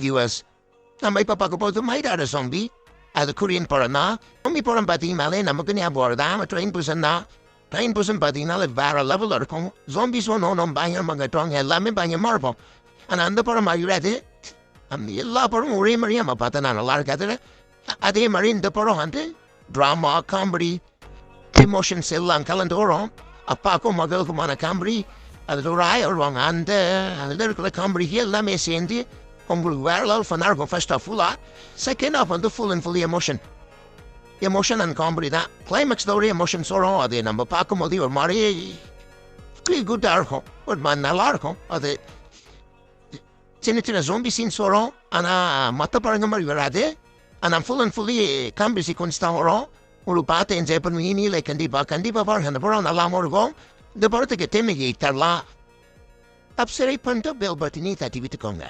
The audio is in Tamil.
viewers, நம்ம இப்ப பார்க்க போறது மைடாட zombie. அது கொரியன் படம் தான். zombie படம் பார்த்தீங்கனாலே நமக்கு ஞாபகம் வருதா ட்ரெயின் புஷன் தான். ட்ரெயின் புஷன் பார்த்தீங்கனாலே வேற லெவலில் இருக்கும். ஜோம்பிஸ் ஒன்றும் பயங்கரமாக கட்டுவாங்க, எல்லாமே பயங்கரமாக இருப்போம். ஆனால் அந்த படம் ஆகிடாது. அந்த எல்லா படமும் ஒரே மாதிரியே நம்ம பார்த்தா நல்லா இருக்காது. அதே மாதிரி இந்த படம் வந்து ட்ராமா, காமெடி, எமோஷன்ஸ் எல்லாம் கலந்து வரும். அப்பாவுக்கும் மகளுக்குமான காமெடி அதில் ஒரு வருவாங்க. அந்த அதில் இருக்கிற காமெடி எல்லாமே சேர்ந்து உங்களுக்கு வேற லெவல் ஃபன்னாக இருக்கும். ஃபர்ஸ்ட் ஆஃப் ஃபுல்லாக, செகண்ட் ஆஃப் வந்து full and fully emotion and comedy தான். கிளைமேக்ஸில் ஒரு எமோஷன்ஸ் வரும். அது நம்ம பார்க்கும்போது ஒரு மாதிரி குட்டாக இருக்கும், ஒரு மாதிரி நல்லா இருக்கும். அது சின்ன சின்ன ஜோம்பி சீன்ஸ் வரும், ஆனால் மற்ற படங்கள் மாதிரி வராது. ஆனால் full and fully comedy sequence தான் வரும். உங்களுக்கு பார்த்து என்ஜாய் பண்ணுவீங்க. நீங்களே கண்டிப்பாக பாருங்க. அந்த படம் நல்லாவும் இருக்கும். இந்த படத்துக்கு தென்னையை தரலாம். சப்ஸ்கிரைப் பண்ணிட்டு பெல் பட்டனை தட்டி விட்டுக்கோங்க.